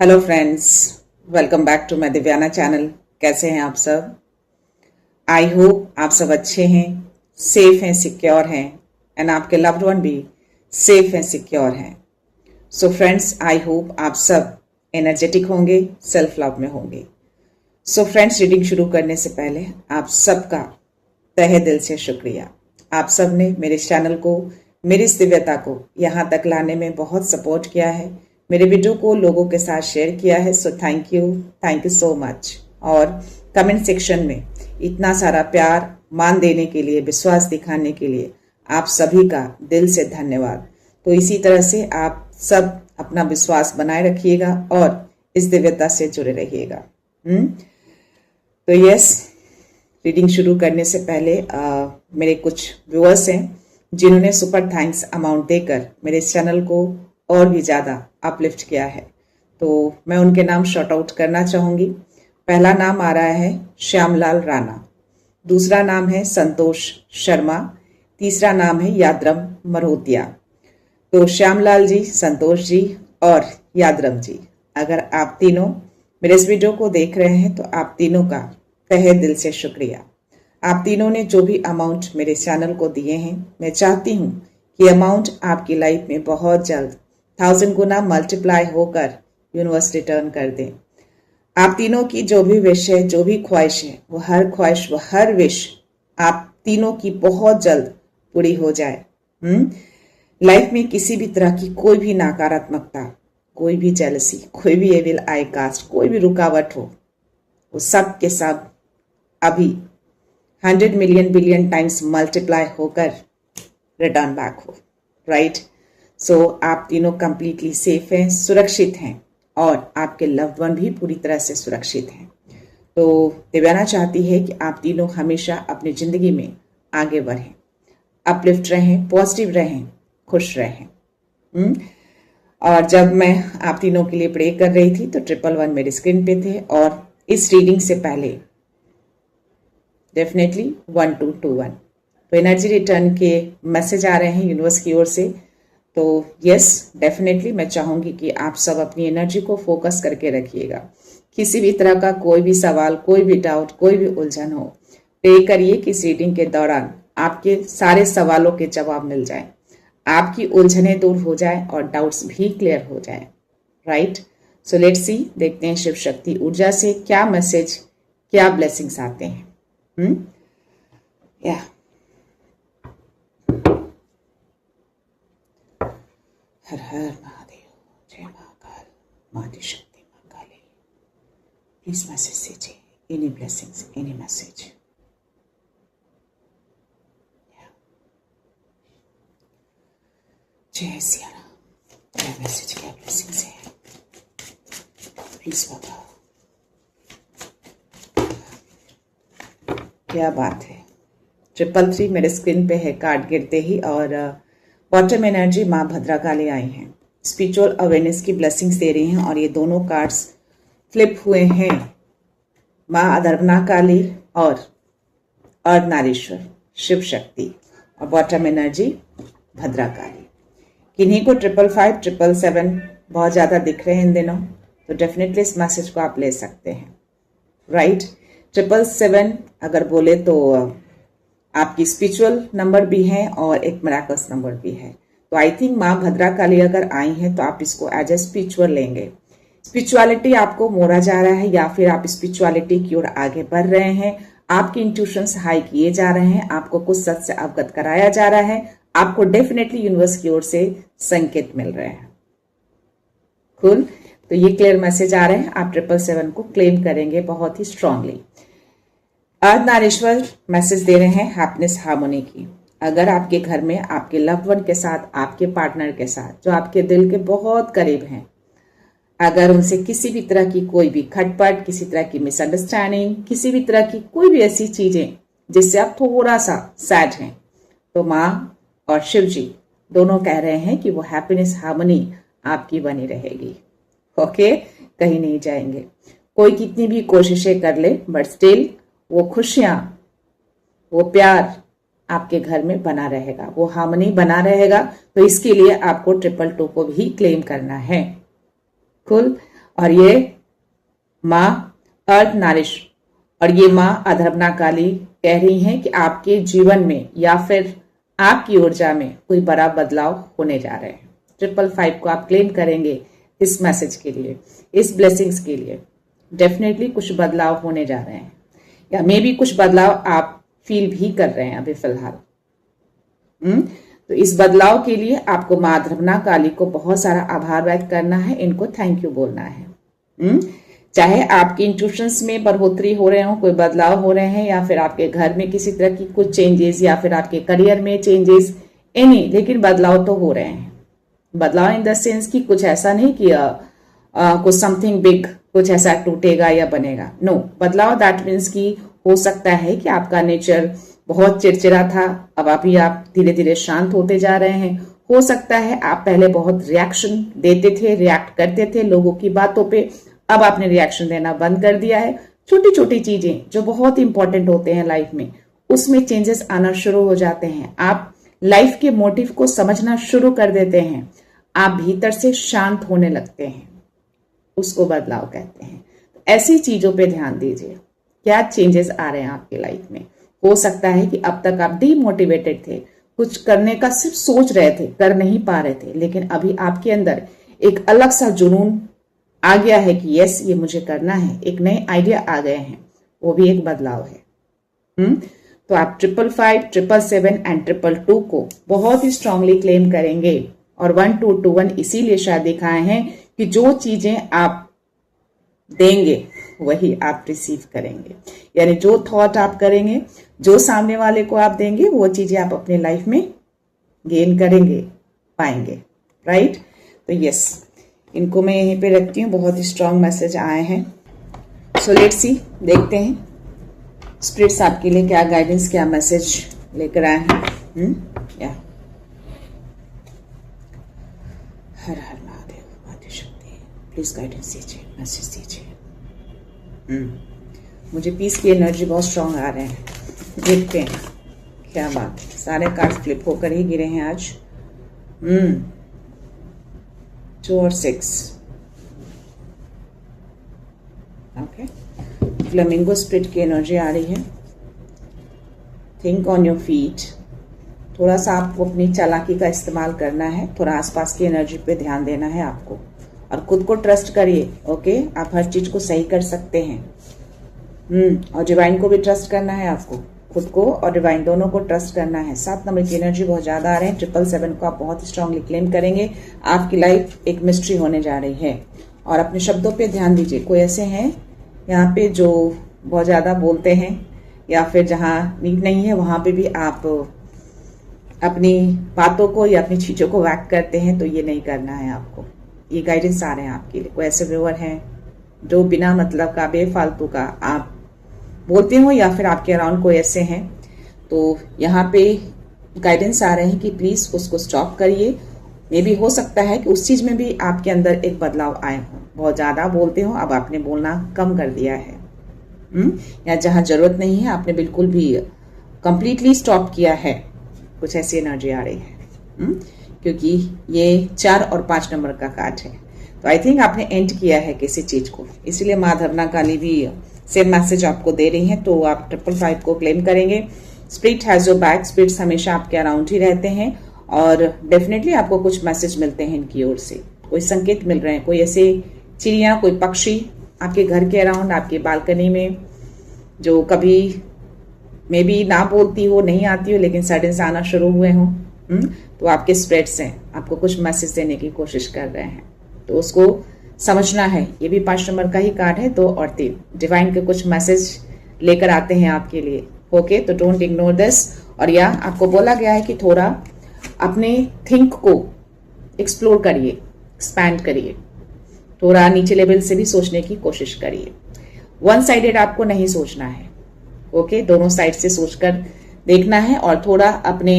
Hello friends, welcome back to my Divyana channel. कैसे हैं आप सब? आई होप आप सब अच्छे हैं, सेफ हैं, सिक्योर हैं एंड आपके लव्ड वन भी सेफ हैं, सिक्योर हैं। सो फ्रेंड्स, आई होप आप सब एनर्जेटिक होंगे, सेल्फ लव में होंगे। सो फ्रेंड्स, रीडिंग शुरू करने से पहले आप सबका तहे दिल से शुक्रिया। आप सब ने मेरे चैनल को, मेरी इस दिव्यता को यहाँ तक लाने में बहुत सपोर्ट किया है, मेरे वीडियो को लोगों के साथ शेयर किया है। So thank you so much. और कमेंट सेक्शन में इतना सारा प्यार, मान देने के लिए, विश्वास दिखाने के लिए आप सभी का दिल से धन्यवाद। तो इसी तरह से आप सब अपना विश्वास बनाए रखिएगा और इस दिव्यता से जुड़े रहिएगा। तो यस, रीडिंग शुरू करने से पहले मेरे कुछ व्यूअर्स हैं जिन्होंने सुपर थैंक्स अमाउंट देकर मेरे इस चैनल को और भी ज़्यादा अपलिफ्ट किया है, तो मैं उनके नाम शॉर्ट आउट करना चाहूँगी। पहला नाम आ रहा है श्यामलाल राणा, दूसरा नाम है संतोष शर्मा, तीसरा नाम है यादरम मरोतिया। तो श्यामलाल जी, संतोष जी और यादरम जी, अगर आप तीनों मेरे इस वीडियो को देख रहे हैं तो आप तीनों का तहे दिल से शुक्रिया। आप तीनों ने जो भी अमाउंट मेरे चैनल को दिए हैं, मैं चाहती हूँ कि अमाउंट आपकी लाइफ में बहुत जल्द 1000 गुना मल्टीप्लाई होकर यूनिवर्स रिटर्न कर दे। आप तीनों की जो भी विश है, जो भी ख्वाहिश है, वो हर ख्वाहिश, वो हर विश आप तीनों की बहुत जल्द पूरी हो जाए। लाइफ में किसी भी तरह की कोई भी नकारात्मकता, कोई भी जेलसी, कोई भी एविल आई कास्ट, कोई भी रुकावट हो, वो सब के सब अभी 100 मिलियन बिलियन टाइम्स मल्टीप्लाई होकर रिटर्न बैक हो। राइट? सो आप तीनों कंप्लीटली सेफ हैं, सुरक्षित हैं और आपके लव्ड वन भी पूरी तरह से सुरक्षित हैं। तो दिव्याना चाहती है कि आप तीनों हमेशा अपनी जिंदगी में आगे बढ़ें, अपलिफ्ट रहें, पॉजिटिव रहें, खुश रहें। और जब मैं आप तीनों के लिए प्रे कर रही थी तो 111 मेरे स्क्रीन पे थे और इस रीडिंग से पहले डेफिनेटली 1221 तो एनर्जी रिटर्न के मैसेज आ रहे हैं यूनिवर्स की ओर से। तो यस, डेफिनेटली मैं चाहूंगी कि आप सब अपनी एनर्जी को फोकस करके रखिएगा। किसी भी तरह का कोई भी सवाल, कोई भी डाउट, कोई भी उलझन हो, प्रे करिए कि इस रीडिंग के दौरान आपके सारे सवालों के जवाब मिल जाए, आपकी उलझनें दूर हो जाए और डाउट्स भी क्लियर हो जाए। राइट? सो लेट्स सी, देखते हैं शिव शक्ति ऊर्जा से क्या मैसेज, क्या ब्लेसिंग्स आते हैं। या हर हर महादेव, जय महाकाल, माता शक्ति, मां काली। प्लीज मैसेज दीजिए, एनी ब्लेसिंग्स, एनी मैसेज। जय सिया राम, क्या मैसेज, क्या ब्लेसिंग्स है, प्लीज बाबा। क्या बात है। 333 मेरे स्क्रीन पे है कार्ड गिरते ही और बॉटम एनर्जी माँ भद्रा काली आई हैं, स्पिरिचुअल अवेयरनेस की ब्लेसिंग्स दे रही हैं और ये दोनों कार्ड्स फ्लिप हुए हैं, माँ अधर्वना काली और अर्धनारीश्वर शिव शक्ति, और बॉटम एनर्जी भद्रा काली। किन्हीं को 555, 777 बहुत ज़्यादा दिख रहे हैं इन दिनों, तो डेफिनेटली इस मैसेज को आप ले सकते हैं। राइट? 777 अगर बोले तो आपकी स्पिरिचुअल नंबर भी है और एक मिराकल्स नंबर भी है। तो आई थिंक माँ भद्रा काली अगर आई हैं तो आप इसको एज ए स्पिरिचुअल लेंगे। स्पिरिचुअलिटी आपको मोड़ा जा रहा है या फिर आप स्पिरिचुअलिटी की ओर आगे बढ़ रहे हैं, आपके इंट्यूशंस हाई किए जा रहे हैं, आपको कुछ सच से अवगत कराया जा रहा है, आपको डेफिनेटली यूनिवर्स की ओर से संकेत मिल रहे हैं। कूल? तो ये क्लियर मैसेज आ रहे हैं, आप 777 को क्लेम करेंगे बहुत ही स्ट्रांगली। अर्धनारीश्वर मैसेज दे रहे हैं हैप्पीनेस, हार्मोनी की। अगर आपके घर में आपके लव्ड वन के साथ, आपके पार्टनर के साथ, जो आपके दिल के बहुत करीब हैं, अगर उनसे किसी भी तरह की कोई भी खटपट, किसी तरह की मिसअंडरस्टैंडिंग, किसी भी तरह की कोई भी ऐसी चीजें जिससे आप थोड़ा सा सैड हैं, तो माँ और शिव जी दोनों कह रहे हैं कि वो हैप्पीनेस, हार्मोनी आपकी बनी रहेगी। ओके? कहीं नहीं जाएंगे। कोई कितनी भी कोशिशें कर ले, बट स्टिल वो खुशियां, वो प्यार आपके घर में बना रहेगा, वो हार्मनी बना रहेगा। तो इसके लिए आपको 222 को भी क्लेम करना है। कुल? और ये माँ अर्थ नारिश और ये माँ अधर्वना काली कह रही हैं कि आपके जीवन में या फिर आपकी ऊर्जा में कोई बड़ा बदलाव होने जा रहे हैं। 555 को आप क्लेम करेंगे इस मैसेज के लिए, इस ब्लेसिंग्स के लिए। डेफिनेटली कुछ बदलाव होने जा रहे हैं, या मे बी कुछ बदलाव आप फील भी कर रहे हैं अभी फिलहाल। तो इस बदलाव के लिए आपको माँ अधर्वना काली को बहुत सारा आभार व्यक्त करना है, इनको थैंक यू बोलना है। चाहे आपकी इंट्यूशंस में बढ़ोतरी हो रहे हो, कोई बदलाव हो रहे हैं, या फिर आपके घर में किसी तरह की कुछ चेंजेस, या फिर आपके करियर में चेंजेस, एनी, लेकिन बदलाव तो हो रहे हैं। बदलाव इन द सेंस कि कुछ ऐसा नहीं कि कुछ समथिंग बिग, कुछ ऐसा टूटेगा या बनेगा। नो, बदलाव दैट मीन्स कि हो सकता है कि आपका नेचर बहुत चिड़चिड़ा था, अब अभी आप धीरे धीरे शांत होते जा रहे हैं। हो सकता है आप पहले बहुत रिएक्शन देते थे, रिएक्ट करते थे लोगों की बातों पे, अब आपने रिएक्शन देना बंद कर दिया है। छोटी छोटी चीजें जो बहुत इंपॉर्टेंट होते हैं लाइफ में, उसमें चेंजेस आना शुरू हो जाते हैं। आप लाइफ के मोटिव को समझना शुरू कर देते हैं, आप भीतर से शांत होने लगते हैं, उसको बदलाव कहते हैं। ऐसी चीजों पे ध्यान दीजिए, क्या चेंजेस आ रहे हैं आपकी लाइफ में। हो सकता है कि अब तक आप डीमोटिवेटेड थे, कुछ करने का सिर्फ सोच रहे थे, कर नहीं पा रहे थे, लेकिन अभी आपके अंदर एक अलग सा जुनून आ गया है कि यस, ये मुझे करना है, एक नए आइडिया आ गए हैं, वो भी एक बदलाव है। तो आप 555, 777 एंड 222 को बहुत ही स्ट्रांगली क्लेम करेंगे, और 1221 इसीलिए शायद दिखाए हैं कि जो चीजें आप देंगे वही आप रिसीव करेंगे। यानी जो थॉट आप करेंगे, जो सामने वाले को आप देंगे, वो चीजें आप अपने लाइफ में गेन करेंगे, पाएंगे। राइट? तो यस, इनको मैं यहीं पे रखती हूँ। बहुत ही स्ट्रांग मैसेज आए हैं। सो लेट्स सी, देखते हैं स्पिरिट्स आपके लिए क्या गाइडेंस, क्या मैसेज लेकर आए हैं। या हर हर महादेव, आदिशक्ति, प्लीज गाइडेंस दीजिए, मैसेज दीजिए। मुझे पीस की एनर्जी बहुत स्ट्रांग आ रहे हैं। देखते हैं क्या बात है। सारे कार्ड फ्लिप होकर ही गिरे हैं आज। 2 और 6। ओके, फ्लेमिंगो स्पिरिट की एनर्जी आ रही है। Think on your feet. थोड़ा सा आपको अपनी चालाकी का इस्तेमाल करना है, थोड़ा आसपास की एनर्जी पे ध्यान देना है आपको, और खुद को ट्रस्ट करिए। ओके, आप हर चीज को सही कर सकते हैं। और डिवाइन को भी ट्रस्ट करना है आपको, खुद को और डिवाइन दोनों को ट्रस्ट करना है। 7 नंबर की एनर्जी बहुत ज्यादा आ रहे हैं। 777 को आप बहुत स्ट्रांगली क्लेम करेंगे। आपकी लाइफ एक मिस्ट्री होने जा रही है, और अपने शब्दों पे ध्यान दीजिए। कोई ऐसे हैं यहाँ पे जो बहुत ज्यादा बोलते हैं, या फिर जहाँ नीड नहीं है वहां पे भी आप अपनी बातों को या अपनी चीजों को वैक करते हैं, तो ये नहीं करना है आपको। ये गाइडेंस आ रहे हैं आपके लिए। कोई ऐसे व्यूअर हैं जो बिना मतलब का, बेफालतू का आप बोलते हो, या फिर आपके अराउंड कोई ऐसे हैं, तो यहाँ पे गाइडेंस आ रहे हैं कि प्लीज उसको स्टॉप करिए। मे भी हो सकता है कि उस चीज में भी आपके अंदर एक बदलाव आए हो। बहुत ज्यादा बोलते हो, अब आपने बोलना कम कर दिया है, या जहां जरूरत नहीं है आपने बिल्कुल भी कंप्लीटली स्टॉप किया है। कुछ ऐसी एनर्जी आ रही है, क्योंकि ये 4 और 5 नंबर का कार्ड है। तो आई थिंक आपने एंड किया है किसी चीज को, इसीलिए माँ अधर्वना काली भी सेम मैसेज आपको दे रही हैं। तो आप 555 को क्लेम करेंगे। Spirit has your back. Spirits हमेशा आपके अराउंड ही रहते हैं, और डेफिनेटली आपको कुछ मैसेज मिलते हैं इनकी ओर से, कोई संकेत मिल रहे हैं। कोई ऐसे चिड़िया, कोई पक्षी आपके घर के अराउंड, आपके बालकनी में, जो कभी मे बी ना बोलती हो, नहीं आती हो, लेकिन सडन से आना शुरू हुए हो, तो आपके स्पिरिट्स हैं, आपको कुछ मैसेज देने की कोशिश कर रहे हैं। तो उसको समझना है। ये भी 5 नंबर का ही कार्ड है। 2 और 3 डिवाइन के कुछ मैसेज लेकर आते हैं आपके लिए। ओके, तो डोंट इग्नोर दिस। और या आपको बोला गया है कि थोड़ा अपने थिंक को एक्सप्लोर करिए, एक्सपैंड करिए, थोड़ा नीचे लेवल से भी सोचने की कोशिश करिए। वन साइडेड आपको नहीं सोचना है। ओके, दोनों साइड से सोचकर देखना है, और थोड़ा अपने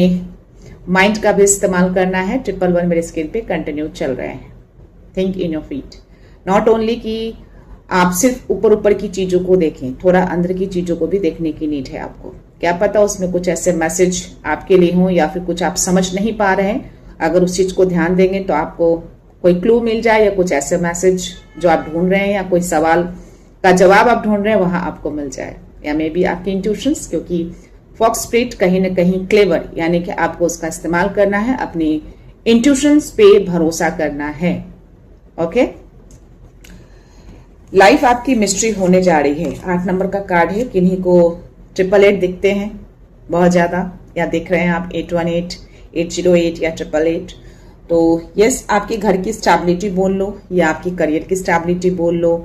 माइंड का भी इस्तेमाल करना है। 111 मेरे स्क्रीन पे कंटिन्यू चल रहे हैं। Think in your feet. Not only कि आप सिर्फ ऊपर ऊपर की चीजों को देखें, थोड़ा अंदर की चीजों को भी देखने की नीड है आपको। क्या पता उसमें कुछ ऐसे मैसेज आपके लिए हो, या फिर कुछ आप समझ नहीं पा रहे हैं। अगर उस चीज को ध्यान देंगे तो आपको कोई क्लू मिल जाए या कुछ ऐसे मैसेज जो आप ढूंढ रहे हैं या कोई सवाल का जवाब आप ढूंढ रहे हैं वहां आपको मिल जाए, या मे बी आपकी इंट्यूशंस, क्योंकि फॉक्स स्पिरिट कहीं ना कहीं क्लेवर, यानी कि आपको उसका इस्तेमाल करना है, अपनी इंट्यूशंस पे भरोसा करना है। ओके, लाइफ आपकी मिस्ट्री होने जा रही है। 8 नंबर का कार्ड है। किन्हीं को 888 दिखते हैं बहुत ज्यादा, या दिख रहे हैं आप 818, 808 या 888। तो यस, आपके घर की स्टेबिलिटी बोल लो या आपकी करियर की स्टेबिलिटी बोल लो,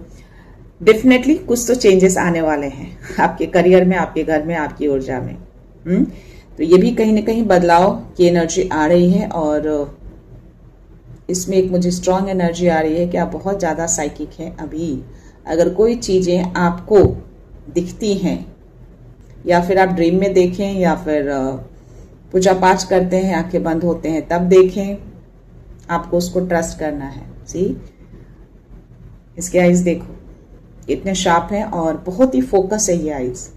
डेफिनेटली कुछ तो चेंजेस आने वाले हैं आपके करियर में, आपके घर में, आपकी ऊर्जा में। तो ये भी कहीं ना कहीं बदलाव की एनर्जी आ रही है, और इसमें एक मुझे स्ट्रांग एनर्जी आ रही है कि आप बहुत ज्यादा साइकिक हैं अभी। अगर कोई चीजें आपको दिखती हैं, या फिर आप ड्रीम में देखें, या फिर पूजा पाठ करते हैं, आंखें बंद होते हैं तब देखें, आपको उसको ट्रस्ट करना है। सी, इसके आईज देखो, इतने शार्प हैं और बहुत ही फोकस है ये आईज,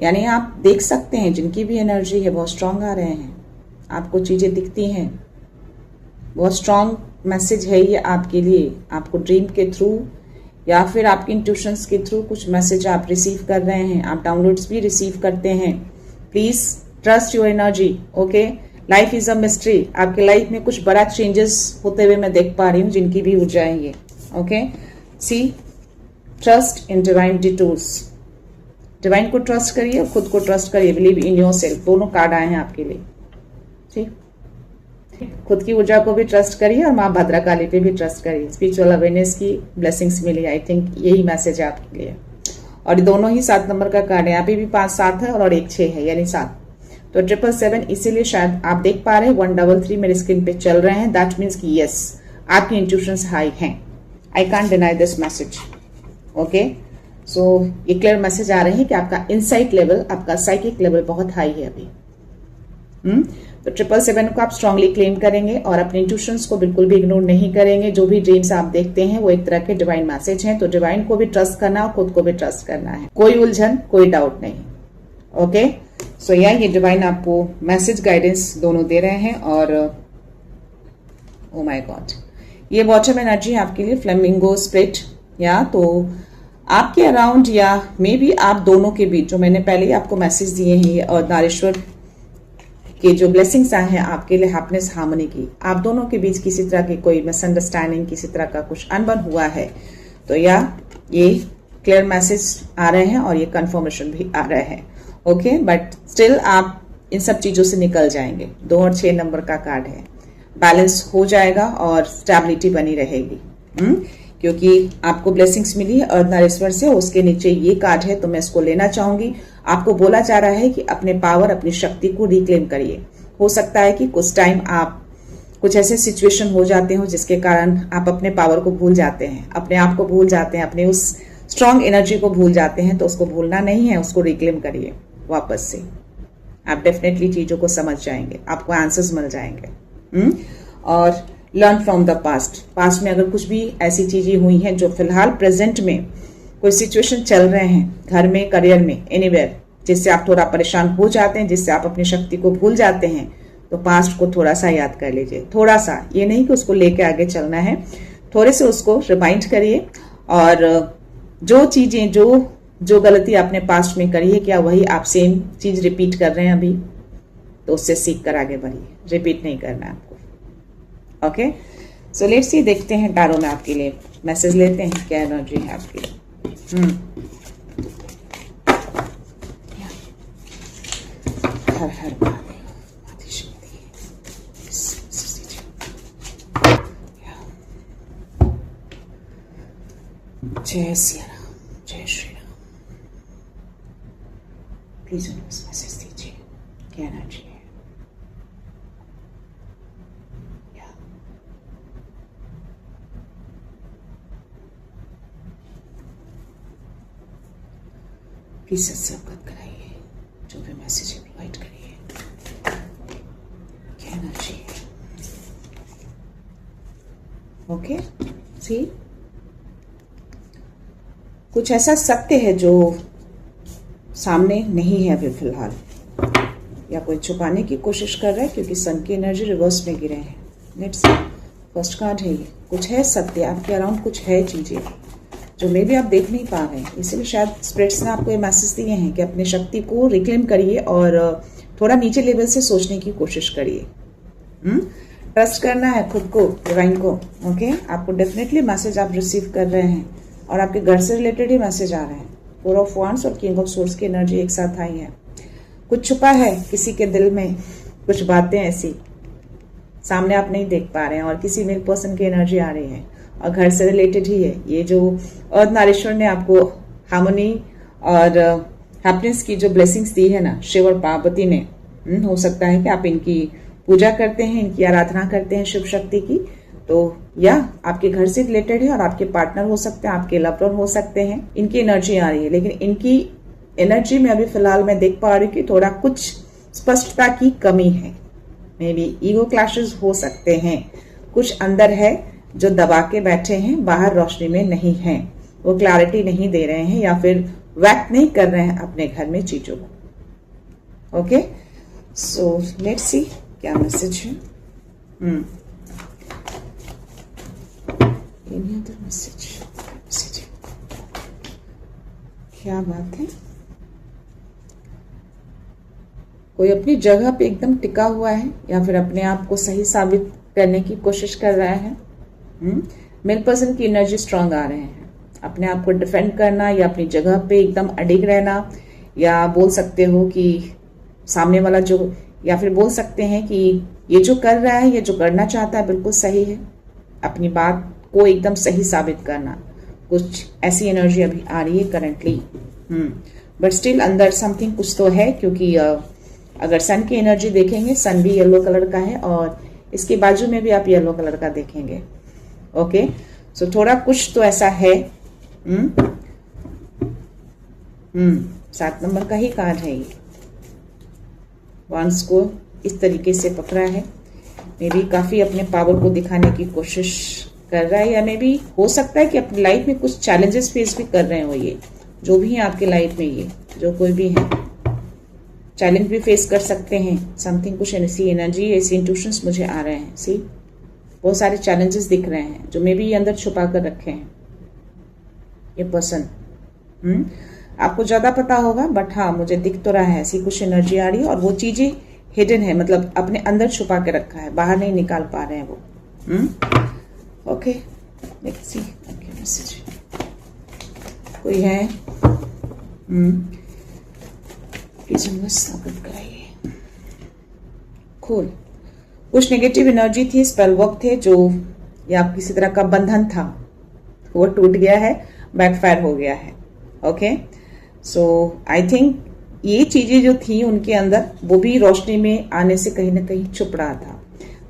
यानी आप देख सकते हैं जिनकी भी एनर्जी है बहुत स्ट्रांग आ रहे हैं, आपको चीजें दिखती हैं, बहुत स्ट्रांग मैसेज है ये आपके लिए। आपको ड्रीम के थ्रू या फिर आपकी इंट्यूशंस के थ्रू कुछ मैसेज आप रिसीव कर रहे हैं, आप डाउनलोड्स भी रिसीव करते हैं। Please trust your energy. Okay, life is a mystery. आपके लाइफ में कुछ बड़ा चेंजेस होते हुए मैं देख पा रही हूँ, जिनकी भी ऊर्जा है ये। Okay, see, trust in divine detours. Divine को ट्रस्ट करिए, खुद को ट्रस्ट करिए, बिलीव इन योर सेल्फ। दोनों कार्ड आए हैं आपके लिए। ठीक, खुद की ऊर्जा को भी ट्रस्ट करिए और माँ भद्रकाली पे भी ट्रस्ट करिए। स्पिरिचुअल अवेयरनेस की ब्लेसिंग्स मिली, आई थिंक यही मैसेज है आपके लिए। और दोनों ही 7 नंबर का कार्ड है, यहाँ पे भी 5 7 है और एक 6 है, यानी 7। तो 777, इसीलिए शायद आप देख पा रहे हैं 133 मेरे स्क्रीन पे चल रहे हैं। दैट मीन्स कि यस, आपकी इंट्यूशंस हाई हैं। I can't deny this message. Okay, so ये क्लियर मैसेज आ रहे हैं कि आपका इनसाइट लेवल, आपका साइकिक लेवल बहुत हाई है अभी। तो 777 को आप स्ट्रांगली क्लेम करेंगे और अपने इंट्यूशंस को बिल्कुल भी इग्नोर नहीं करेंगे। जो भी ड्रीम्स आप देखते हैं वो एक तरह के डिवाइन मैसेज हैं, तो डिवाइन को भी ट्रस्ट करना और खुद को भी ट्रस्ट करना है। कोई उलझन, कोई डाउट नहीं। ओके, सो ये डिवाइन आपको मैसेज गाइडेंस दोनों दे रहे हैं। और ओ माय गॉड, ये बॉटम एनर्जी है आपके लिए, फ्लेमिंगो स्प्लिट, या तो आपके अराउंड या मे बी आप दोनों के बीच, जो मैंने पहले ही आपको मैसेज दिए हैं, और नारेश्वर के जो ब्लेसिंग्स आए हैं आपके लिए, हैप्पीनेस, हार्मनी की, आप दोनों के बीच किसी तरह की कोई मिसअंडरस्टैंडिंग, किसी तरह का कुछ अनबन हुआ है, तो या ये क्लियर मैसेज आ रहे हैं और ये कंफर्मेशन भी आ रहे हैं। ओके, बट स्टिल आप इन सब चीजों से निकल जाएंगे। 2 और 6 नंबर का कार्ड है, बैलेंस हो जाएगा और स्टेबिलिटी बनी रहेगी। क्योंकि आपको ब्लेसिंग्स मिली है अर्धनारीश्वर से, उसके नीचे ये कार्ड है, तो मैं इसको लेना चाहूंगी। आपको बोला जा रहा है कि अपने पावर, अपनी शक्ति को रिक्लेम करिए। हो सकता है कि कुछ टाइम आप कुछ ऐसे सिचुएशन हो जाते हो जिसके कारण आप अपने पावर को भूल जाते हैं, अपने आप को भूल जाते हैं, अपने उस स्ट्रांग एनर्जी को भूल जाते हैं। तो उसको भूलना नहीं है, उसको रिक्लेम करिए वापस से। आप डेफिनेटली चीजों को समझ जाएंगे, आपको आंसर्स मिल जाएंगे। और learn from the past. Past में अगर कुछ भी ऐसी चीजें हुई हैं जो फिलहाल प्रेजेंट में कोई सिचुएशन चल रहे हैं, घर में, करियर में, एनीवेयर, जिससे आप थोड़ा परेशान हो जाते हैं, जिससे आप अपनी शक्ति को भूल जाते हैं, तो पास्ट को थोड़ा सा याद कर लीजिए। थोड़ा सा, ये नहीं कि उसको लेके आगे चलना है, थोड़े से उसको रिमाइंड करिए। और जो चीजें, जो गलती आपने पास्ट में करी है, क्या वही आप सेम चीज रिपीट कर रहे हैं अभी? तो उससे सीख कर आगे बढ़िए, रिपीट नहीं करना है आपको। ओके, सो लेट्स सी, देखते हैं टैरो में आपके लिए मैसेज लेते हैं, क्या एनर्जी है आपके लिए। हर हर जय सिया राम, जय श्री राम। प्लीज मैसेज दीजिए, क्या एनर्जी है। प्लीज सत्संगत कराइए, जो भी मैसेज प्रोवाइड करिए, क्या एनर्जी है। ओके, सी, कुछ ऐसा सत्य है जो सामने नहीं है अभी फिलहाल, या कोई छुपाने की कोशिश कर रहा है, क्योंकि सन की एनर्जी रिवर्स में गिरे हैं। लेट्स सी, फर्स्ट कार्ड है ये, कुछ है सत्य आपके अराउंड, कुछ है चीजें जो मे भी आप देख नहीं पा रहे हैं। इसीलिए शायद स्पिरिट्स ने आपको ये मैसेज दिए हैं कि अपनी शक्ति को रिक्लेम करिए और थोड़ा नीचे लेवल से सोचने की कोशिश करिए। ट्रस्ट करना है खुद को, डिवाइन को। ओके, आपको डेफिनेटली मैसेज आप रिसीव कर रहे हैं और आपके घर से रिलेटेड ही मैसेज आ रहे हैं। 4 ऑफ वांड्स और किंग ऑफ सोर्ड्स की एनर्जी एक साथ आई है। कुछ छुपा है किसी के दिल में, कुछ बातें ऐसी सामने आप नहीं देख पा रहे हैं और किसी मेल पर्सन की एनर्जी आ रही है और घर से रिलेटेड ही है। ये जो अर्थ नारेश्वर ने आपको हार्मनी और हैप्पीनेस की जो ब्लेसिंग्स दी है ना, शिव और पार्वती ने, हो सकता है कि आप इनकी पूजा करते हैं, इनकी आराधना करते हैं शिव शक्ति की, तो या आपके घर से रिलेटेड है और आपके पार्टनर हो सकते हैं, आपके लव्ड वन हो सकते हैं। इनकी एनर्जी आ रही है, लेकिन इनकी एनर्जी में अभी फिलहाल मैं देख पा रही हूँ कि थोड़ा कुछ स्पष्टता की कमी है। मे बी ईगो क्लैशेस हो सकते हैं, कुछ अंदर है जो दबा के बैठे हैं, बाहर रोशनी में नहीं है, वो क्लैरिटी नहीं दे रहे हैं या फिर व्यक्त नहीं कर रहे हैं अपने घर में चीजों को। ओके, सो लेट्स सी क्या मैसेज है। मैसेज क्या बात है। कोई अपनी जगह पे एकदम टिका हुआ है या फिर अपने आप को सही साबित करने की कोशिश कर रहा है। मेल पर्सन की एनर्जी स्ट्रांग आ रहे हैं, अपने आप को डिफेंड करना या अपनी जगह पे एकदम अडिग रहना, या बोल सकते हो कि सामने वाला जो, या फिर बोल सकते हैं कि ये जो कर रहा है, ये जो करना चाहता है बिल्कुल सही है, अपनी बात को एकदम सही साबित करना। कुछ ऐसी एनर्जी अभी आ रही है करंटली। बट स्टिल अंदर समथिंग कुछ तो है, क्योंकि अगर सन की एनर्जी देखेंगे, सन भी येलो कलर का है और इसके बाजू में भी आप येलो कलर का देखेंगे। ओके, सो थोड़ा कुछ तो ऐसा है। 7 नंबर का ही कार्ड है ये। वांड्स को इस तरीके से पकड़ा है, मे बी काफी अपने पावर को दिखाने की कोशिश कर रहा है, या मे बी हो सकता है कि अपनी लाइफ में कुछ चैलेंजेस फेस भी कर रहे हो। ये जो भी है आपके लाइफ में, ये जो कोई भी है, चैलेंज भी फेस कर सकते हैं। समथिंग कुछ ऐसी एनर्जी, ऐसी इंट्यूशंस मुझे आ रहे हैं। सी, बहुत सारे चैलेंजेस दिख रहे हैं जो मे बी अंदर छुपा कर रखे हैं ये पर्सन। आपको ज्यादा पता होगा, बट हाँ मुझे दिख तो रहा है ऐसी कुछ एनर्जी आ रही है और वो चीजें हिडन है, मतलब अपने अंदर छुपा के रखा है, बाहर नहीं निकाल पा रहे हैं वो। Okay, let's see okay message कोई है। प्लीज स्थापित कराइए। कूल, कुछ नेगेटिव एनर्जी थी, स्पेल वर्क थे जो, या किसी तरह का बंधन था, वो टूट गया है, बैकफायर हो गया है। ओके, सो आई थिंक ये चीजें जो थी उनके अंदर, वो भी रोशनी में आने से कहीं ना कहीं छुप रहा था,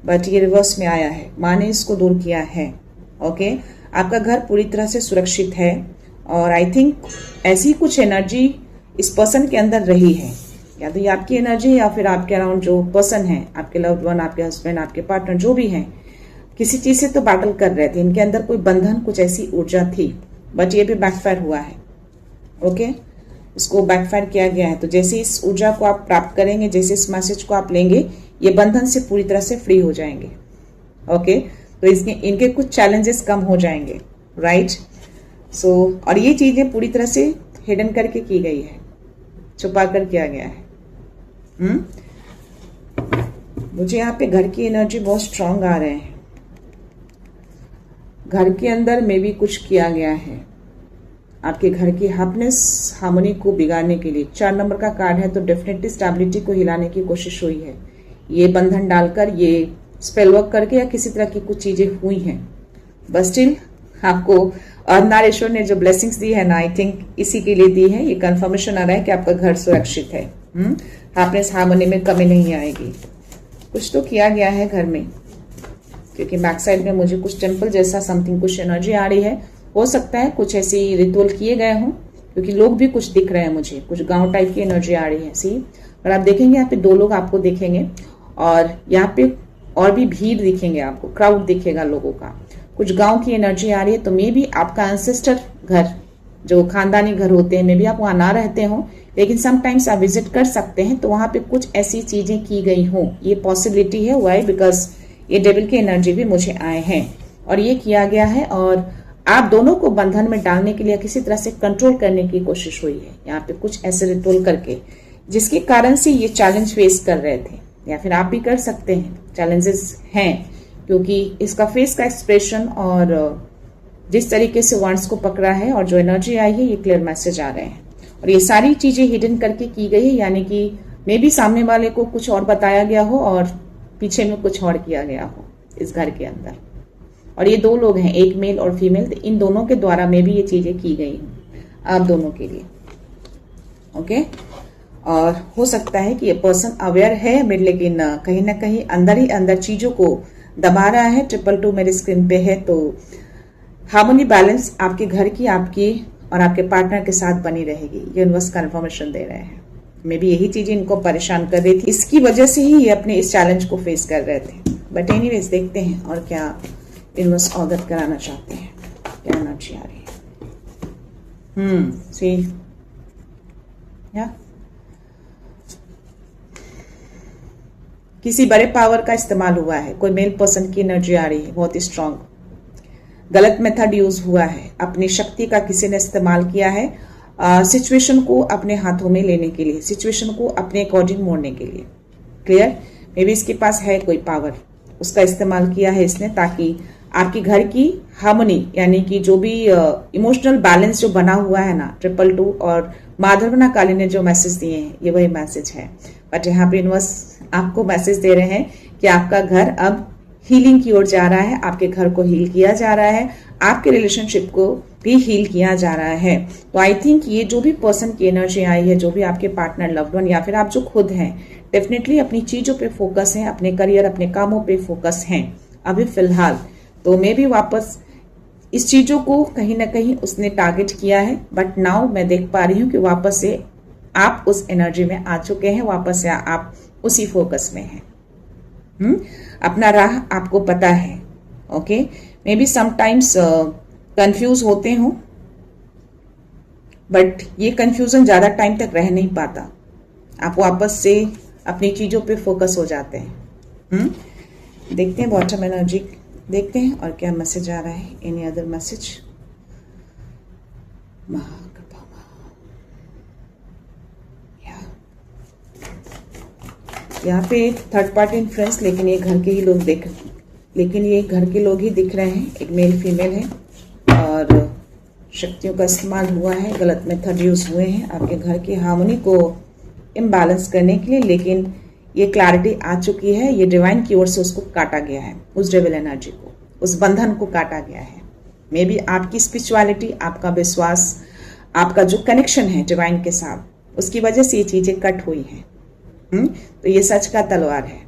बट ये रिवर्स में आया है, माँ ने इसको दूर किया है। ओके, आपका घर पूरी तरह से सुरक्षित है और आई थिंक ऐसी कुछ एनर्जी इस पर्सन के अंदर रही है, या तो ये आपकी एनर्जी या फिर आपके अराउंड जो पर्सन है, आपके लव्ड वन, आपके हस्बैंड, आपके पार्टनर, जो भी हैं, किसी चीज से तो बैटल कर रहे थे। इनके अंदर कोई बंधन, कुछ ऐसी ऊर्जा थी, बट ये भी बैकफायर हुआ है। ओके, इसको बैकफायर किया गया है। तो जैसे इस ऊर्जा को आप प्राप्त करेंगे, जैसे इस मैसेज को आप लेंगे, ये बंधन से पूरी तरह से फ्री हो जाएंगे। ओके, तो इनके कुछ चैलेंजेस कम हो जाएंगे, राइट। सो और ये चीजें पूरी तरह से हिडन करके की गई है, छुपा कर किया गया है। मुझे यहाँ पे घर की एनर्जी बहुत स्ट्रांग आ रहे हैं। घर के अंदर में भी कुछ किया गया है आपके घर की हैप्पीनेस, हार्मनी को बिगाड़ने के लिए। 4 नंबर का कार्ड है, तो डेफिनेटली स्टेबिलिटी को हिलाने की कोशिश हुई है। ये बंधन डालकर, ये स्पेल वर्क करके, या किसी तरह की कुछ चीजें हुई हैं, बस स्टिल आपको नारेश्वर ने जो ब्लेसिंग्स दी है ना, आई थिंक इसी के लिए दी है। ये कंफर्मेशन आ रहा है कि आपका घर सुरक्षित है, हैप्पीनेस हार्मनी में कमी नहीं आएगी। कुछ तो किया गया है घर में, क्योंकि बैक साइड में मुझे कुछ टेम्पल जैसा समथिंग कुछ एनर्जी आ रही है। हो सकता है कुछ ऐसी रिचुअल किए गए हों, क्योंकि लोग भी कुछ दिख रहे हैं मुझे, कुछ गांव टाइप की एनर्जी आ रही है। सी, और आप देखेंगे यहाँ पे 2 लोग आपको देखेंगे और यहाँ पे और भी भीड़ दिखेंगे आपको, क्राउड दिखेगा लोगों का। कुछ गांव की एनर्जी आ रही है, तो मे भी आपका एंसेस्टर घर, जो खानदानी घर होते हैं, मे भी आप वहां ना रहते हो, लेकिन समटाइम्स आप विजिट कर सकते हैं, तो वहां पे कुछ ऐसी चीजें की गई हों, ये पॉसिबिलिटी है। वाई? बिकॉज ये डेविल की एनर्जी भी मुझे आए हैं और ये किया गया है और आप दोनों को बंधन में डालने के लिए किसी तरह से कंट्रोल करने की कोशिश हुई है। यहाँ पे कुछ ऐसे रिटोल करके जिसके कारण से ये चैलेंज फेस कर रहे थे, या फिर आप भी कर सकते हैं, चैलेंजेस हैं, क्योंकि इसका फेस का एक्सप्रेशन और जिस तरीके से वर्ड्स को पकड़ा है और जो एनर्जी आई है, ये क्लियर मैसेज आ रहे हैं और ये सारी चीजें हिडन करके की गई है, यानी कि मे भी सामने वाले को कुछ और बताया गया हो और पीछे में कुछ और किया गया हो इस घर के अंदर। और ये दो लोग हैं, एक मेल और फीमेल, तो इन दोनों के द्वारा में भी ये चीजें की गई हैं आप दोनों के लिए। ओके, और हो सकता है कि ये पर्सन अवेयर है लेकिन कहीं ना कहीं अंदर ही अंदर चीजों को दबा रहा है। 222 मेरे स्क्रीन पे है, तो हार्मोनी बैलेंस आपके घर की, आपकी और आपके पार्टनर के साथ बनी रहेगी, ये यूनिवर्स कंफर्मेशन दे रहे हैं। मे भी यही चीजें इनको परेशान कर रही थी, इसकी वजह से ही ये अपने इस चैलेंज को फेस कर रहे थे। बट एनीवेज देखते हैं और क्या यूनिवर्स अवगत कराना चाहते हैं, क्या एनर्जी आ रही है। सी या किसी बड़े पावर का इस्तेमाल हुआ है, कोई मेल पर्सन की एनर्जी आ रही है बहुत ही स्ट्रांग। गलत मेथड यूज हुआ है, अपनी शक्ति का किसी ने इस्तेमाल किया है सिचुएशन को अपने हाथों में लेने के लिए, सिचुएशन को अपने अकॉर्डिंग मोड़ने के लिए। क्लियर? मे बी इसके पास है कोई पावर, उसका इस्तेमाल किया है इसने ताकि आपके घर की हार्मनी, यानी कि जो भी इमोशनल बैलेंस जो बना हुआ है ना, 222 और माधवना काली ने जो मैसेज दिए हैं, ये वही मैसेज है। बट यहाँ पे यूनिवर्स आपको मैसेज दे रहे हैं कि आपका घर अब हीलिंग की ओर जा रहा है, आपके घर को हील किया जा रहा है, आपके रिलेशनशिप को भी हील किया जा रहा है। तो आई थिंक ये जो भी पर्सन की एनर्जी आई है, जो भी आपके पार्टनर, लव्ड वन या फिर आप जो खुद हैं, डेफिनेटली अपनी चीजों पे फोकस है, अपने करियर, अपने कामों पे फोकस हैं अभी फिलहाल। तो मैं भी वापस इस चीजों को कहीं ना कहीं उसने टारगेट किया है, बट नाउ मैं देख पा रही हूँ कि वापस से आप उस एनर्जी में आ चुके हैं, वापस से आप उसी फोकस में हैं। अपना राह आपको पता है। Okay, may be sometimes confuse होते हो, बट ये कंफ्यूजन ज्यादा टाइम तक रह नहीं पाता, आप वापस से अपनी चीजों पे फोकस हो जाते हैं। देखते हैं बॉटम एनर्जी, देखते हैं और क्या मैसेज आ रहा है। Any other message? यहाँ पे थर्ड पार्टी इन्फ्लुएंस, लेकिन ये घर के ही लोग दिख रहे हैं। एक मेल फीमेल है और शक्तियों का इस्तेमाल हुआ है, गलत मेथड यूज हुए हैं आपके घर की हार्मनी को इम्बैलेंस करने के लिए, लेकिन ये क्लैरिटी आ चुकी है। ये डिवाइन की ओर से उसको काटा गया है, उस डेविल एनर्जी को, उस बंधन को काटा गया है। मे बी आपकी स्पिरिचुअलिटी, आपका विश्वास, आपका जो कनेक्शन है डिवाइन के साथ, उसकी वजह से ये चीजें कट हुई हैं। तो ये सच का तलवार है।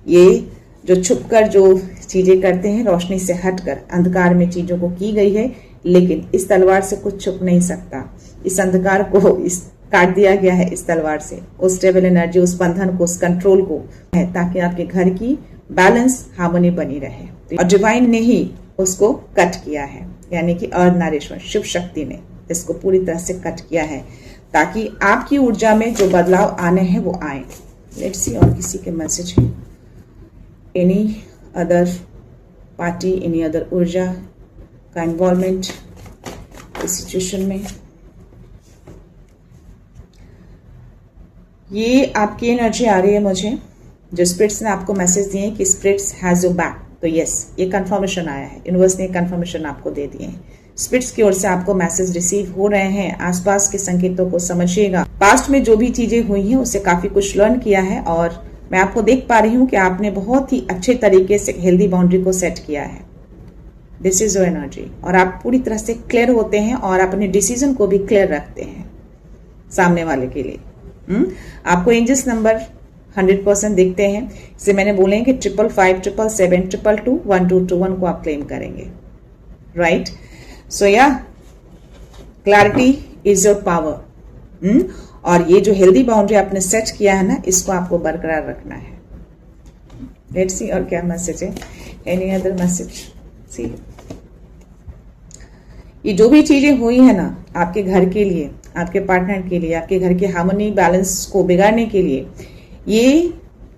ये जो छुपकर जो चीजें करते हैं, रोशनी से हटकर अंधकार में चीजों को की गई है, लेकिन इस तलवार से कुछ छुप नहीं सकता। इस अंधकार को इस काट दिया गया है इस तलवार से, उस डेविल एनर्जी, उस बंधन को, उस कंट्रोल को, है ताकि आपके घर की बैलेंस, हार्मनी बनी रहे। और डिवाइन ने ही उसको कट किया है, यानी कि अर्धनारीश्वर शिव शक्ति ने इसको पूरी तरह से कट किया है ताकि आपकी ऊर्जा में जो बदलाव आने हैं वो आए। लेट्स सी और किसी के मैसेज है। Any other party, any other ऊर्जा का इन्वॉल्वमेंट इस सिचुएशन में। ये आपकी एनर्जी आ रही है मुझे, जो स्पिरिट्स ने आपको मैसेज दिए कि स्पिरिट्स हैज योर बैक। तो यस, ये कंफर्मेशन आया है, यूनिवर्स ने कंफर्मेशन आपको दे दिए हैं। स्पिरिट्स की ओर से आपको मैसेज रिसीव हो रहे हैं। आसपास के संकेतों को समझिएगा। पास्ट में जो भी चीजें हुई हैं उससे काफी कुछ लर्न किया है और मैं आपको देख पा रही हूँ कि आपने बहुत ही अच्छे तरीके से हेल्दी बाउंड्री को सेट किया है। This is your energy. और आप पूरी तरह से क्लियर होते हैं और अपने डिसीजन को भी क्लियर रखते हैं सामने वाले के लिए। आपको एंजल्स नंबर 100% दिखते हैं। इसे मैंने बोले कि 555, 777, 222, 1221 को आप क्लेम करेंगे, राइट? सो या क्लैरिटी इज योर पावर। और ये जो हेल्दी बाउंड्री आपने सेट किया है ना, इसको आपको बरकरार रखना है। लेट्स सी और क्या मैसेज है। Any other message? सी, ये जो भी चीजें हुई है ना आपके घर के लिए, आपके पार्टनर के लिए, आपके घर के हार्मनी बैलेंस को बिगाड़ने के लिए, ये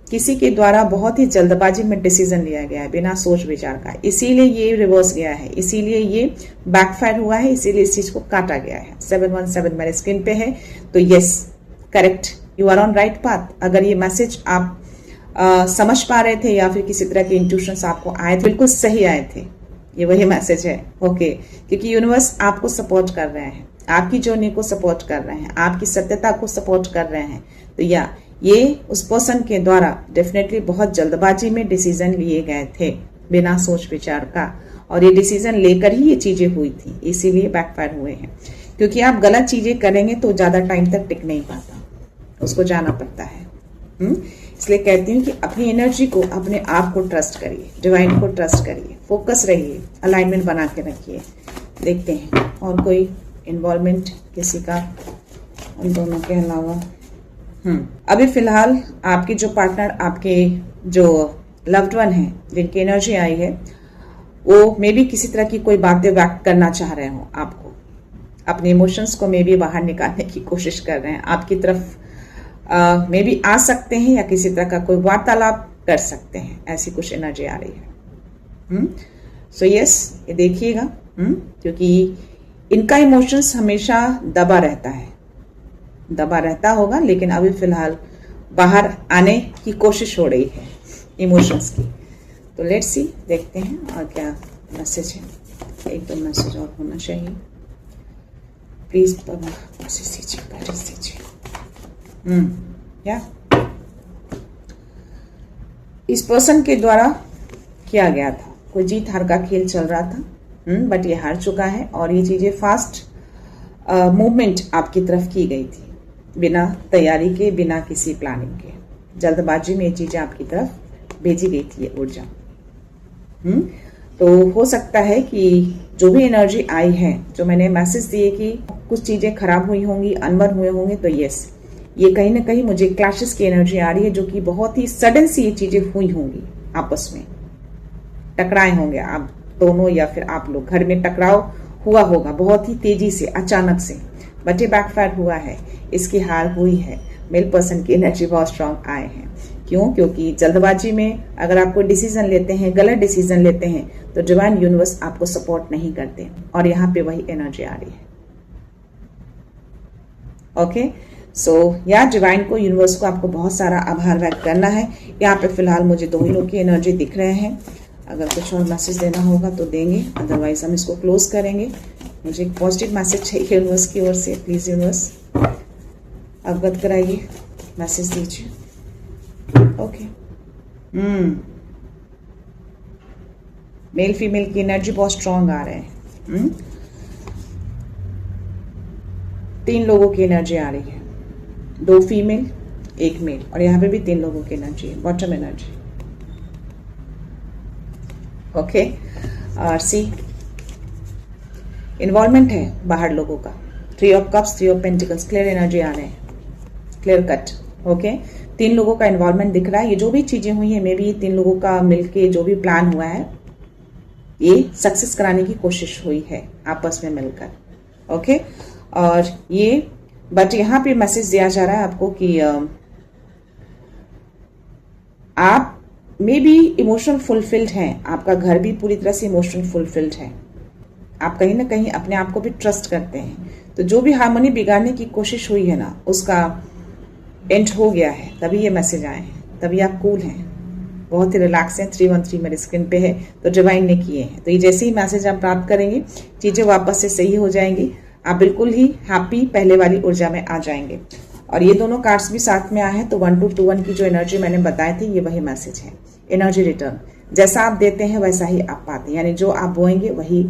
किसी के द्वारा बहुत ही जल्दबाजी में डिसीजन लिया गया है बिना सोच विचार का, इसीलिए ये रिवर्स गया है, इसीलिए ये बैकफायर हुआ है, इसीलिए इस चीज को काटा गया है। 717 मेरे स्क्रीन पे है, तो yes correct, you are on right path. अगर ये मैसेज आप समझ पा रहे थे या फिर किसी तरह के इंट्यूशंस आपको आए थे, बिल्कुल सही आए थे, ये वही मैसेज है। ओके, क्योंकि यूनिवर्स आपको सपोर्ट कर रहे हैं, आपकी जर्नी को सपोर्ट कर रहे हैं, आपकी सत्यता को सपोर्ट कर रहे हैं। तो या ये उस पर्सन के द्वारा डेफिनेटली बहुत जल्दबाजी में डिसीजन लिए गए थे बिना सोच विचार का, और ये डिसीजन लेकर ही ये चीजें हुई थी, इसीलिए बैकफायर हुए हैं। क्योंकि आप गलत चीजें करेंगे तो ज्यादा टाइम तक टिक नहीं पाता, उसको जाना पड़ता है। इसलिए कहती हूँ कि अपनी एनर्जी को, अपने आप को ट्रस्ट करिए, डिवाइन को ट्रस्ट करिए, फोकस रहिए, अलाइनमेंट बना के रखिए। देखते हैं और कोई इन्वॉल्वमेंट किसी का उन दोनों के अलावा। अभी फिलहाल आपके जो पार्टनर, आपके जो लव्ड वन है, जिनकी एनर्जी आई है, वो मे बी किसी तरह की कोई बातें व्यक्त करना चाह रहे हो आपको, अपने इमोशंस को मे बी बाहर निकालने की कोशिश कर रहे हैं, आपकी तरफ मे बी आ सकते हैं या किसी तरह का कोई वार्तालाप कर सकते हैं, ऐसी कुछ एनर्जी आ रही है। सो यस, ये देखिएगा, क्योंकि इनका इमोशंस हमेशा दबा रहता है, दबा रहता होगा, लेकिन अभी फिलहाल बाहर आने की कोशिश हो रही है इमोशंस की। तो लेट्स सी, देखते हैं और क्या मैसेज है। एक दो मैसेज और होना चाहिए प्लीज, मैसेज दीजिए, गाइडेंस दीजिए। क्या इस पर्सन के द्वारा किया गया था, कोई जीत हार का खेल चल रहा था, बट ये हार चुका है, और ये चीजें फास्ट मूवमेंट आपकी तरफ की गई थी, बिना तैयारी के, बिना किसी प्लानिंग के, जल्दबाजी में ये चीजें आपकी तरफ भेजी गई थी, ये ऊर्जा। तो हो सकता है कि जो भी एनर्जी आई है, जो मैंने मैसेज दिए कि कुछ चीजें खराब हुई होंगी, अनबन हुए होंगे, तो यस, ये कहीं ना कहीं मुझे क्लैशेस की एनर्जी आ रही है, जो कि बहुत ही सडन सी ये चीजें हुई होंगी, आपस में टकराए होंगे आप दोनों, या फिर आप लोग, घर में टकराव हुआ होगा बहुत ही तेजी से, अचानक से, बट ये बैकफायर हुआ है, इसकी हार हुई है। मेल पर्सन की एनर्जी बहुत स्ट्रांग आए हैं। क्यों? क्योंकि जल्दबाजी में अगर आप कोई डिसीजन लेते हैं, गलत डिसीजन लेते हैं, तो डिवाइन यूनिवर्स आपको सपोर्ट नहीं करते, और यहाँ पे वही एनर्जी आ रही है। ओके, सो या डिवाइन को, यूनिवर्स को आपको बहुत सारा आभार व्यक्त करना है। यहाँ पे फिलहाल मुझे दो ही लोग की एनर्जी दिख रहे हैं, अगर कुछ और मैसेज देना होगा तो देंगे, अदरवाइज हम इसको क्लोज करेंगे। मुझे एक पॉजिटिव मैसेज चाहिए यूनिवर्स की ओर से, प्लीज यूनिवर्स अवगत कराइए, मैसेज दीजिए। ओके, मेल फीमेल की एनर्जी बहुत स्ट्रांग आ रहे हैं। 3 लोगों की एनर्जी आ रही है, 2 फीमेल 1 मेल, और यहाँ पे भी 3 लोगों की एनर्जी है, बॉटम एनर्जी। ओके, और सी इन्वॉल्वमेंट है बाहर लोगों का, 3 of cups, 3 of pentacles, clear energy आ रहे हैं, क्लियर कट। ओके, 3 लोगों का इन्वॉल्वमेंट दिख रहा है। ये जो भी चीजें हुई है, मे बी 3 लोगों का मिलके जो भी प्लान हुआ है, ये सक्सेस कराने की कोशिश हुई है आपस में मिलकर। ओके, और ये बट यहाँ पे मैसेज दिया जा रहा है आपको कि आप मे बी इमोशनल फुलफिल्ड हैं, आपका घर भी पूरी तरह से इमोशनल फुलफिल्ड है, आप कहीं ना कहीं अपने आप को भी ट्रस्ट करते हैं। तो जो भी हार्मनी बिगाड़ने की कोशिश हुई है ना, उसका एंड हो गया है, तभी ये मैसेज आए हैं, तभी आप कूल हैं, बहुत ही रिलैक्स हैं। 313 मेरे स्क्रीन पे है, तो डिवाइन ने किए हैं। तो ये जैसे ही मैसेज आप प्राप्त करेंगे, चीजें वापस से सही हो जाएंगी, आप बिल्कुल ही हैप्पी पहले वाली ऊर्जा में आ जाएंगे। और ये दोनों कार्ड्स भी साथ में आए हैं, तो 1221 की जो एनर्जी मैंने बताई थी, ये वही मैसेज है, एनर्जी रिटर्न। जैसा आप देते हैं वैसा ही आप पाते हैं, यानी जो आप बोएंगे वही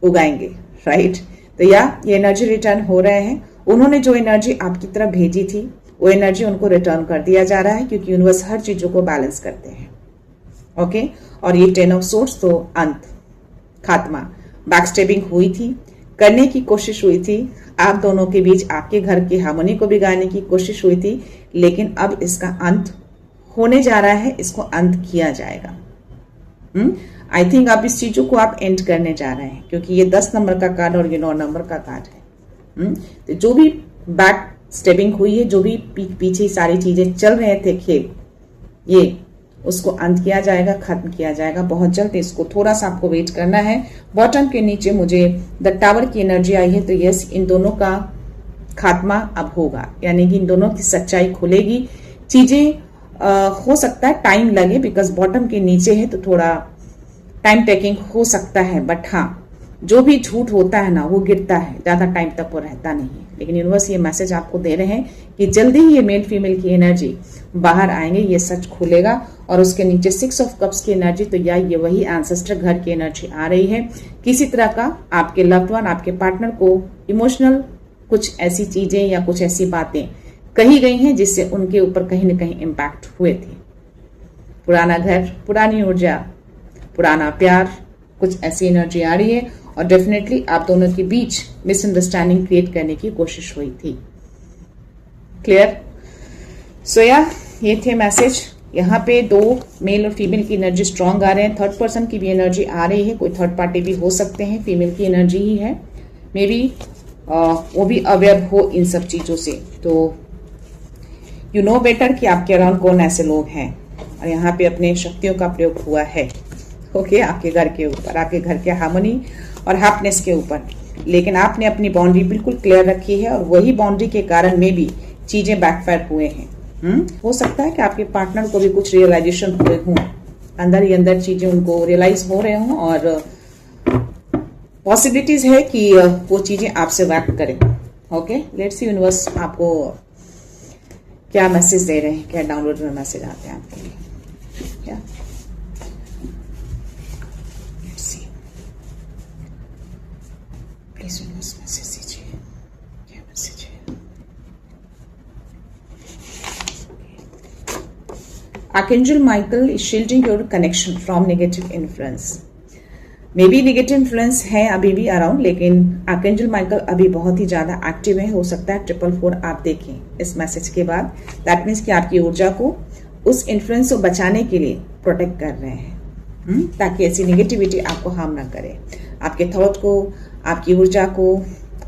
उगाएंगे, राइट। तो या ये एनर्जी रिटर्न हो रहे हैं, उन्होंने जो एनर्जी आपकी तरफ भेजी थी, वो एनर्जी उनको रिटर्न कर दिया जा रहा है, क्योंकि यूनिवर्स हर चीजों को बैलेंस करते हैं। ओके, और ये 10 ऑफ सोर्ड्स, तो अंत, खात्मा, बैकस्टेबिंग हुई थी, करने की कोशिश हुई थी आप दोनों के बीच, आपके घर की हार्मनी को बिगाड़ने की कोशिश हुई थी, लेकिन अब इसका अंत होने जा रहा है, इसको अंत किया जाएगा। आई थिंक अब इस चीजों को आप एंड करने जा रहे हैं, क्योंकि ये 10 नंबर का कार्ड और ये 9 नंबर का कार्ड है। तो जो भी बैक स्टेपिंग हुई है, जो भी पीछे सारी चीजें चल रहे थे खेल, ये उसको अंत किया जाएगा, खत्म किया जाएगा बहुत जल्द। इसको थोड़ा सा आपको वेट करना है। बॉटम के नीचे मुझे द टावर की एनर्जी आई है, तो यस, इन दोनों का खात्मा अब होगा, यानी कि इन दोनों की सच्चाई खुलेगी। चीजें हो सकता है टाइम लगे, बिकॉज बॉटम के नीचे है तो थोड़ा टाइम टेकिंग हो सकता है, बट हाँ, जो भी झूठ होता है ना वो गिरता है, ज्यादा टाइम तक वो रहता नहीं है। लेकिन यूनिवर्स ये मैसेज आपको दे रहे हैं कि जल्दी ही ये मेल फीमेल की एनर्जी बाहर आएंगे, ये सच खुलेगा। और उसके नीचे 6 ऑफ कप्स की एनर्जी, तो या ये वही एंसेस्टर घर की एनर्जी आ रही है। किसी तरह का आपके लव्ड वन, आपके पार्टनर को इमोशनल कुछ ऐसी चीजें या कुछ ऐसी बातें कही गई हैं जिससे उनके ऊपर कहीं ना कहीं इम्पैक्ट हुए थे। पुराना घर, पुरानी ऊर्जा, पुराना प्यार, कुछ ऐसी एनर्जी आ रही है। और डेफिनेटली आप दोनों के बीच मिसअंडरस्टैंडिंग क्रिएट करने की कोशिश हुई थी। क्लियर? सो ये थे मैसेज। यहाँ पे 2 मेल और फीमेल की एनर्जी स्ट्रांग आ रहे हैं। थर्ड पर्सन की भी एनर्जी आ रही है, कोई थर्ड पार्टी भी हो सकते हैं, फीमेल की एनर्जी ही है। मे बी वो भी अवेयर हो इन सब चीजों से। तो यू नो बेटर कि आपके अराउंड कौन ऐसे लोग हैं। और यहाँ पे अपने शक्तियों का प्रयोग हुआ है, ओके, आपके घर के ऊपर, आपके घर के हार्मनी और हैप्पीनेस के ऊपर। लेकिन आपने अपनी बाउंड्री बिल्कुल क्लियर रखी है, और वही बाउंड्री के कारण में भी चीजें बैकफायर हुए हैं। हो सकता है कि आपके पार्टनर को भी कुछ रियलाइजेशन हुए हों, अंदर ही अंदर चीजें उनको रियलाइज हो रहे हों, और पॉसिबिलिटीज है कि वो चीजें आपसे वर्क करें। ओके, लेट्स सी यूनिवर्स आपको क्या मैसेज दे रहे हैं, क्या डाउनलोड में मैसेज आते हैं आपके लिए। क्या प्लीज यूनिवर्स मैसेज दीजिए, क्या मैसेज है। Archangel Michael is shielding your connection from negative influence. May be negative influence है अभी भी अराउंड, लेकिन आर्कएंजल माइकल अभी बहुत ही ज्यादा एक्टिव है। हो सकता है 444 आप देखें इस मैसेज के बाद। दैट मीन्स कि आपकी ऊर्जा को उस इन्फ्लुएंस को बचाने के लिए प्रोटेक्ट कर रहे हैं, ताकि ऐसी नेगेटिविटी आपको हार्म ना करे, आपके थॉट को, आपकी ऊर्जा को,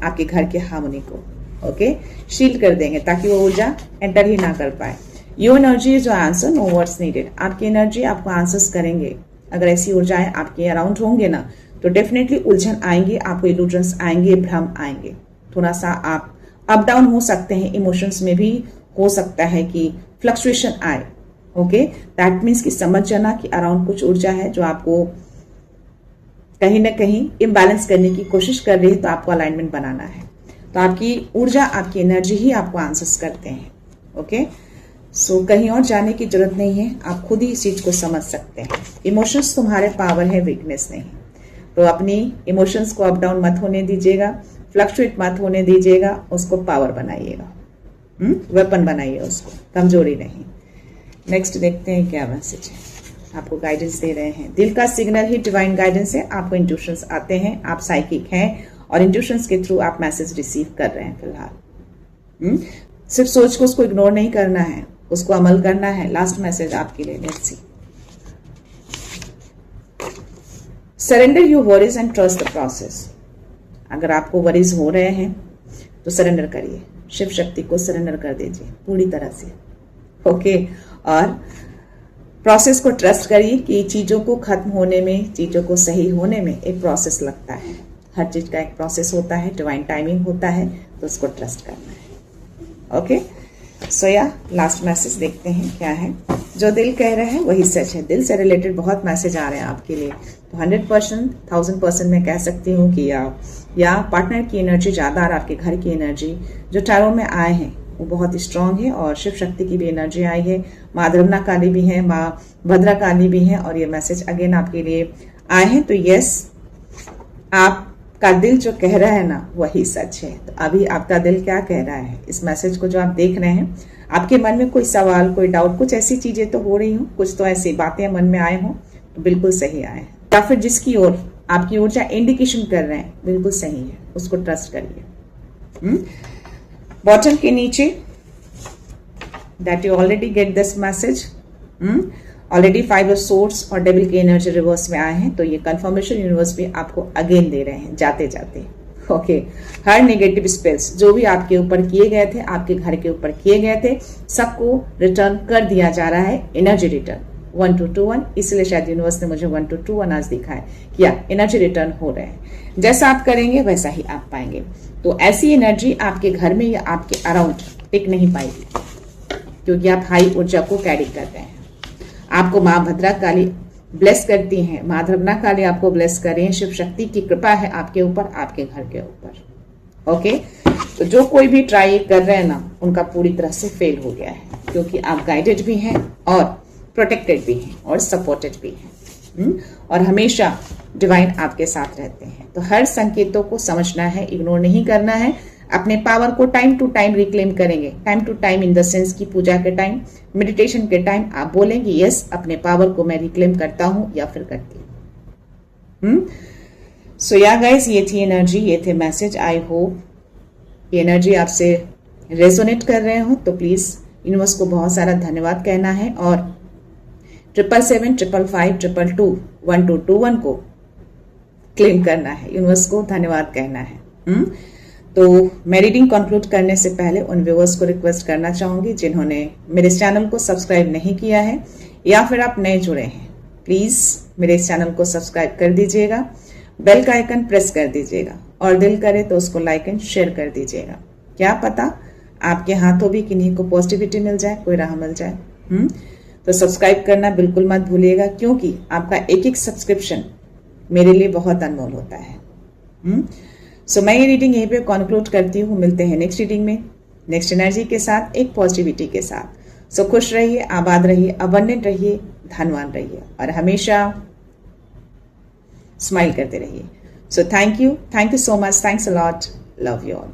आपके घर के हार्मनी को। ओके, शील्ड कर देंगे ताकि वो ऊर्जा एंटर ही ना कर पाए। Your energy is your answer, no words needed. आपकी एनर्जी आपको आंसर्स करेंगे। अगर ऐसी ऊर्जाएं आपके अराउंड होंगे ना, तो डेफिनेटली उलझन आएंगे, आपको इल्यूजन्स आएंगे, भ्रम आएंगे। थोड़ा सा आप अप डाउन हो सकते हैं, इमोशंस में भी हो सकता है कि फ्लक्चुएशन आए। ओके, दैट मीन्स कि समझ जाना कि अराउंड कुछ ऊर्जा है जो आपको कहीं ना कहीं इम्बैलेंस करने की कोशिश कर रही है, तो आपको अलाइनमेंट बनाना है। तो आपकी ऊर्जा, आपकी एनर्जी ही आपको आंसर्स करते हैं। ओके, सो कहीं और जाने की जरूरत नहीं है, आप खुद ही इस चीज को समझ सकते हैं। इमोशंस तुम्हारे पावर है, वीकनेस नहीं। तो अपनी इमोशंस को अप डाउन मत होने दीजिएगा, फ्लक्चुएट मत होने दीजिएगा, उसको पावर बनाइएगा, वेपन बनाइए उसको, कमजोरी नहीं। नेक्स्ट देखते हैं क्या मैसेज है। आपको गाइडेंस दे रहे हैं, दिल का सिग्नल ही डिवाइन गाइडेंस है। आपको इंट्यूशंस आते हैं, आप साइकिक हैं, और इंट्यूशंस के थ्रू आप मैसेज रिसीव कर रहे हैं फिलहाल। सिर्फ सोच को उसको इग्नोर नहीं करना है, उसको अमल करना है। लास्ट मैसेज आपके लिए, let's see. Surrender your worries and trust the process. अगर आपको वरीज हो रहे हैं तो सरेंडर करिए, शिव शक्ति को सरेंडर कर दीजिए पूरी तरह से। ओके, और प्रोसेस को ट्रस्ट करिए कि चीजों को खत्म होने में, चीजों को सही होने में एक प्रोसेस लगता है। हर चीज का एक प्रोसेस होता है, डिवाइन टाइमिंग होता है, तो उसको ट्रस्ट करना है। ओके, सो या लास्ट मैसेज देखते हैं क्या है। जो दिल कह रहा है वही सच है। दिल से रिलेटेड बहुत मैसेज आ रहे हैं आपके लिए। तो 100%, 1000% मैं कह सकती हूँ कि या पार्टनर की एनर्जी ज्यादा और आपके घर की एनर्जी जो टैरो में आए हैं वो बहुत ही स्ट्रांग है, और शिव शक्ति की भी एनर्जी आई है, माँ दुर्गा काली भी है, माँ भद्रा काली भी है, और ये मैसेज अगेन आपके लिए आए हैं। तो यस, आपका दिल जो कह रहा है ना वही सच है। तो अभी आपका दिल क्या कह रहा है, इस मैसेज को जो आप देख रहे हैं, आपके मन में कोई सवाल, कोई डाउट, कुछ ऐसी चीजें तो हो रही हो, कुछ तो ऐसी बातें मन में आए हो, तो बिल्कुल सही आए हैं। या फिर जिसकी ओर आपकी ऊर्जा इंडिकेशन कर रहे हैं बिल्कुल सही है, उसको ट्रस्ट करिए। बॉटम के नीचे that you already get this message, already 5 of swords और डेविल की एनर्जी रिवर्स में आए हैं। तो ये कंफर्मेशन यूनिवर्स भी आपको अगेन दे रहे हैं जाते जाते। ओके हर नेगेटिव स्पेल्स जो भी आपके ऊपर किए गए थे, आपके घर के ऊपर किए गए थे, सबको रिटर्न कर दिया जा रहा है, एनर्जी रिटर्न 1 to 2 1। इसलिए शायद यूनिवर्स ने मुझे 1 to 2 1 आज दिखा है कि एनर्जी रिटर्न हो रहे हैं। जैसा आप करेंगे वैसा ही आप पाएंगे। तो ऐसी एनर्जी आपके घर में या आपके अराउंड टिक नहीं पाएगी, क्योंकि आप हाई ऊर्जा को कैरी करते हैं। आपको माँ भद्रा काली ब्लेस करती हैं, माँ धर्मना काली आपको ब्लेस कर रही हैं। शिव शक्ति की कृपा है आपके ऊपर, आपके घर के ऊपर। ओके, तो जो कोई भी ट्राई कर रहे हैं ना, उनका पूरी तरह से फेल हो गया है, क्योंकि आप गाइडेड भी हैं और प्रोटेक्टेड भी हैं और सपोर्टेड भी हैं। और हमेशा डिवाइन आपके साथ रहते हैं। तो हर संकेतों को समझना है, इग्नोर नहीं करना है। अपने पावर को टाइम टू टाइम रिक्लेम करेंगे। Time to time in the sense की पूजा के टाइम, मेडिटेशन के टाइम आप बोलेंगे यस, अपने पावर को मैं रिक्लेम करता हूं या फिर करती हूं। सो या गाइस, ये थी एनर्जी, ये थे मैसेज। आई होप ये एनर्जी आपसे रेजोनेट कर रहे हो। तो प्लीज यूनिवर्स को बहुत सारा धन्यवाद कहना है और 777 555 222 1221 को क्लेम करना है, यूनिवर्स को धन्यवाद कहना है। तो मैं रीडिंग कंक्लूड करने से पहले उन व्यूअर्स को रिक्वेस्ट करना चाहूंगी जिन्होंने मेरे इस चैनल को सब्सक्राइब नहीं किया है या फिर आप नए जुड़े हैं, प्लीज मेरे इस चैनल को सब्सक्राइब कर दीजिएगा, बेल का आइकन प्रेस कर दीजिएगा और दिल करे तो उसको लाइक एंड शेयर कर दीजिएगा। क्या पता आपके हाथों भी किन्हीं को पॉजिटिविटी मिल जाए, कोई राह मिल जाए। तो सब्सक्राइब करना बिल्कुल मत भूलिएगा, क्योंकि आपका एक एक सब्सक्रिप्शन मेरे लिए बहुत अनमोल होता है। सो मैं ये रीडिंग यहीं पे कंक्लूड करती हूँ। मिलते हैं नेक्स्ट रीडिंग में, नेक्स्ट एनर्जी के साथ, एक पॉजिटिविटी के साथ। सो खुश रहिए, आबाद रहिए, अबंडेंट रहिए, धनवान रहिए और हमेशा स्माइल करते रहिए। So thank you so much, thanks a lot, love you all.